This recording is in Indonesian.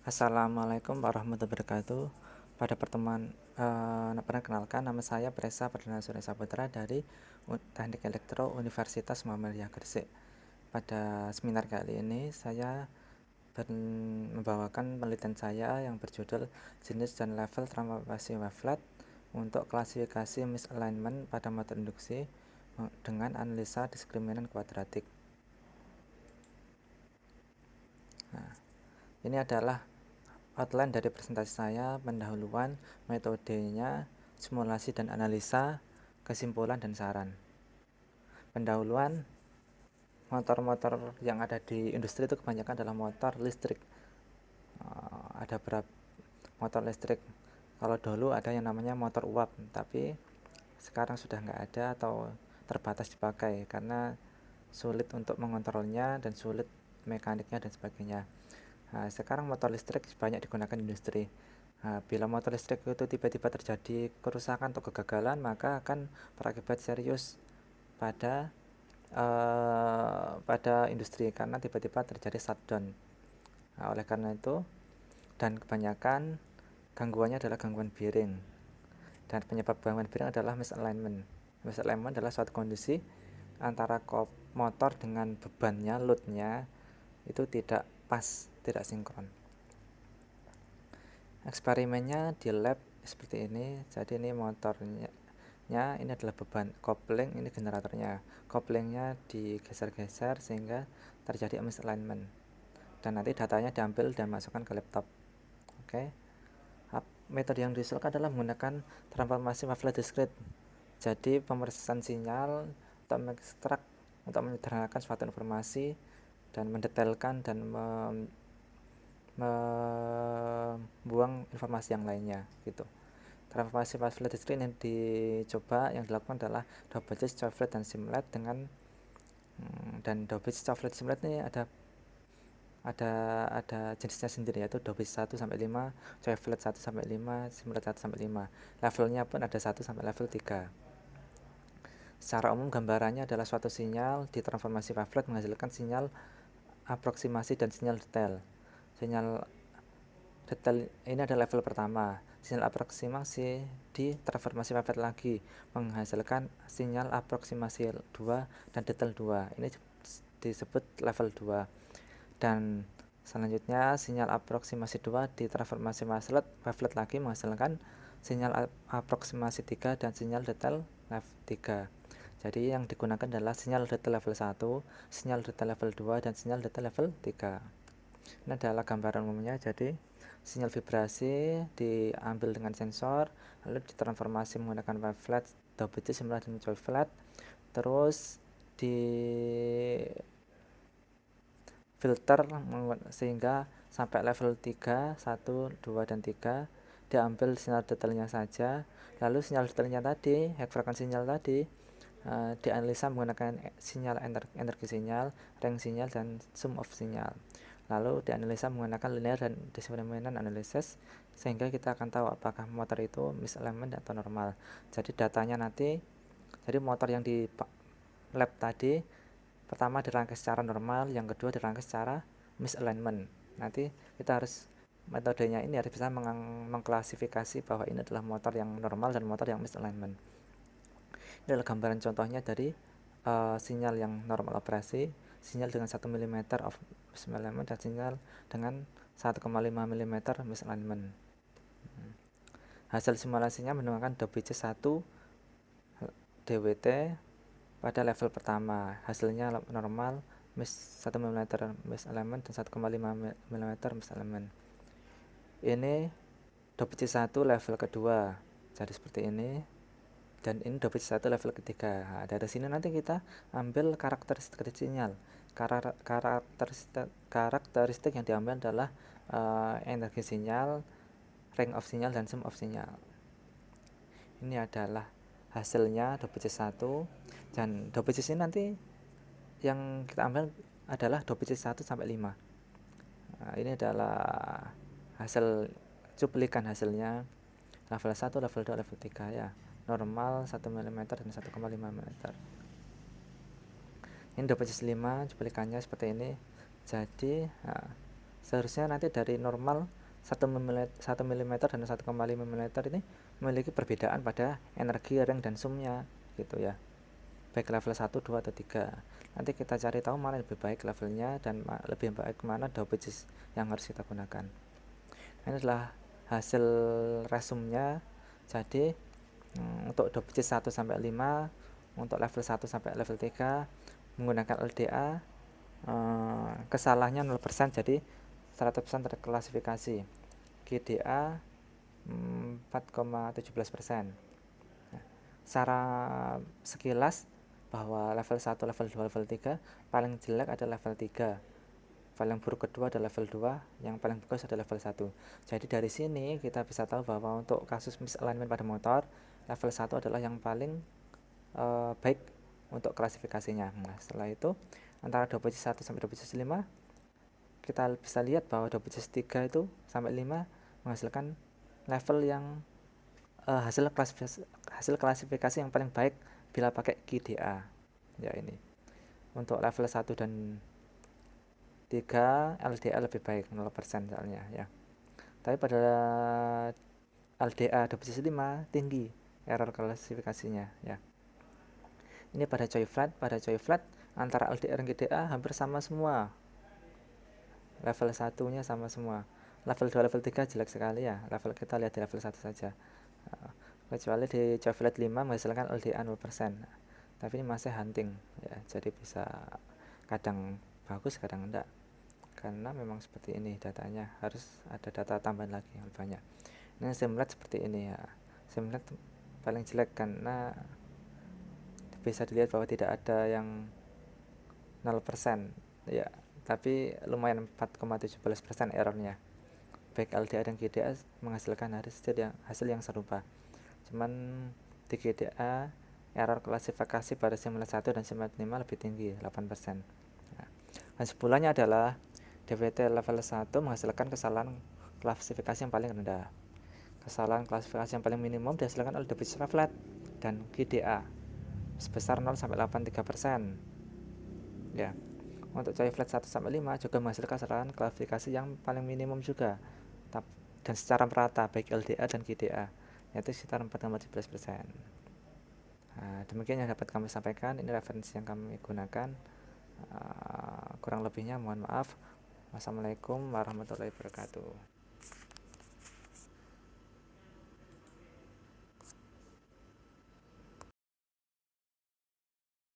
Assalamualaikum warahmatullahi wabarakatuh. Pada pertemuan perkenalkan, nama saya Presa Perdana Surya Saputra dari Teknik Elektro Universitas Muhammadiyah Gresik. Pada seminar kali ini saya membawakan penelitian saya yang berjudul jenis dan level transformasi wavelet untuk klasifikasi misalignment pada motor induksi dengan analisa diskriminan kuadratik. Nah, ini adalah outline dari presentasi saya, pendahuluan, metodenya, simulasi dan analisa, kesimpulan dan saran. Pendahuluan, motor-motor yang ada di industri itu kebanyakan adalah motor listrik. Ada berapa motor listrik? Kalau dulu ada yang namanya motor uap, tapi sekarang sudah nggak ada atau terbatas dipakai karena sulit untuk mengontrolnya dan sulit mekaniknya dan sebagainya. Nah, sekarang motor listrik banyak digunakan di industri. Nah, bila motor listrik itu tiba-tiba terjadi kerusakan atau kegagalan, maka akan berakibat serius pada industri karena tiba-tiba terjadi shutdown. Nah, oleh karena itu, dan kebanyakan gangguannya adalah gangguan bearing. Dan penyebab gangguan bearing adalah misalignment. Misalignment adalah suatu kondisi antara motor dengan bebannya, loadnya itu tidak pas, tidak sinkron. Eksperimennya di lab seperti ini. Jadi ini motornya, ini adalah beban kopling, ini generatornya. Koplingnya digeser-geser sehingga terjadi misalignment. Dan nanti datanya diambil dan masukkan ke laptop. Oke. Metode yang diusulkan adalah menggunakan transformasi wavelet discrete. Jadi pemrosesan sinyal untuk mengekstrak, untuk menyederhanakan suatu informasi dan mendetailkan dan membuang informasi yang lainnya gitu. Transformasi wavelet discrete yang dicoba, yang dilakukan adalah double pitch, wavelet dan simulate dengan dan double pitch, wavelet, simulate ini ada jenisnya sendiri, yaitu double pitch 1 sampai 5, wavelet 1 sampai 5, simulate 1 sampai 5. Levelnya pun ada 1 sampai level 3. Secara umum gambarannya adalah suatu sinyal di transformasi wavelet menghasilkan sinyal aproksimasi dan sinyal detail. Sinyal detail ini adalah level pertama. Sinyal aproksimasi di transformasi wavelet lagi menghasilkan sinyal aproksimasi 2 dan detail 2. Ini disebut level 2. Dan selanjutnya sinyal aproksimasi 2 di transformasi wavelet lagi menghasilkan sinyal aproksimasi 3 dan sinyal detail level 3. Jadi yang digunakan adalah sinyal detail level 1, sinyal detail level 2 dan sinyal detail level 3. Ini adalah gambaran umumnya. Jadi sinyal vibrasi diambil dengan sensor, lalu ditransformasi menggunakan wavelet, double pitch, simulate dan wavelet, terus di filter sehingga sampai level 3, 1, 2 dan 3. Diambil sinyal detailnya saja, lalu sinyal detailnya tadi, frekuensi sinyal tadi dianalisa menggunakan sinyal energi sinyal, range sinyal dan sum of sinyal. Lalu dianalisa menggunakan linear dan diskriminan analysis sehingga kita akan tahu apakah motor itu misalignment atau normal. Jadi datanya nanti, jadi motor yang di lab tadi pertama dirangkai secara normal, yang kedua dirangkai secara misalignment. Nanti kita harus, metodenya ini harus bisa mengklasifikasi bahwa ini adalah motor yang normal dan motor yang misalignment. Ini adalah gambaran contohnya dari sinyal yang normal operasi, sinyal dengan 1 mm of misalignment dan sinyal dengan 1,5 mm misalignment. Hasil simulasinya menemukan double pitch 1 DWT pada level pertama. Hasilnya normal 1 mm misalignment dan 1,5 mm misalignment. Ini double pitch 1 level kedua. Jadi seperti ini. Dan ini double pitch 1 level ketiga. Nah, dari sini nanti kita ambil karakteristik sinyal. Karakteristik yang diambil adalah energi sinyal, range of sinyal dan sum of sinyal. Ini adalah hasilnya double pitch 1, dan double pitch ini nanti yang kita ambil adalah double pitch 1 sampai 5. Nah, ini adalah hasil cuplikan hasilnya level 1, level 2, level 3 ya. Normal 1 mm dan 1,5 mm. Ini double pitch 5, cuplikannya seperti ini. Jadi Seharusnya nanti dari normal 1 mm dan 1,5 mm ini memiliki perbedaan pada energi ring dan sumnya gitu ya, baik level 1, 2, atau 3. Nanti kita cari tahu mana lebih baik levelnya dan lebih baik mana dopages yang harus kita gunakan. Ini adalah hasil resumnya. Jadi untuk dopages 1 sampai 5, untuk level 1 sampai level 3 menggunakan LDA, kesalahannya 0%, jadi 100% terklasifikasi. GDA 4,17%. Secara sekilas bahwa level 1, level 2, level 3 paling jelek ada level 3, paling buruk kedua ada level 2, yang paling bagus ada level 1. Jadi dari sini kita bisa tahu bahwa untuk kasus misalignment pada motor, level 1 adalah yang paling baik untuk klasifikasinya. Nah, setelah itu antara dopages 1 sampai dopages 5 kita bisa lihat bahwa dopages 3 itu sampai 5 menghasilkan level yang hasil klasifikasi yang paling baik bila pakai GDA. Ya ini. Untuk level 1 dan 3 LDA lebih baik 0% soalnya ya. Tapi pada LDA dopages 5 tinggi error klasifikasinya ya. Ini pada coil flat antara LDR dan GDA hampir sama semua. Level 1-nya sama semua. Level 2, level 3 jelek sekali ya. Level kita lihat di level 1 saja. Kecuali di coil flat 5 menghasilkan LDA 0%. Tapi ini masih hunting ya. Jadi bisa kadang bagus, kadang enggak. Karena memang seperti ini datanya, harus ada data tambahan lagi yang banyak. Ini simulate seperti ini ya. Simulate paling jelek karena bisa dilihat bahwa tidak ada yang 0% ya, tapi lumayan 4,17% errornya. Baik LDA dan GDA menghasilkan hasil yang serupa. Cuman di GDA error klasifikasi pada simulate 1 dan simulate 5 lebih tinggi, 8%. Nah, kesimpulannya adalah DVT level 1 menghasilkan kesalahan klasifikasi yang paling rendah. Kesalahan klasifikasi yang paling minimum dihasilkan oleh dopages flat dan GDA sebesar 0 sampai 83%. Ya. Untuk coil flat 1 sampai 5 juga menghasilkan kesalahan klasifikasi yang paling minimum juga. Dan secara merata baik LDA dan GDA, yaitu sekitar 4,17%. Nah, demikian yang dapat kami sampaikan. Ini referensi yang kami gunakan. Kurang lebihnya mohon maaf. Wassalamualaikum warahmatullahi wabarakatuh.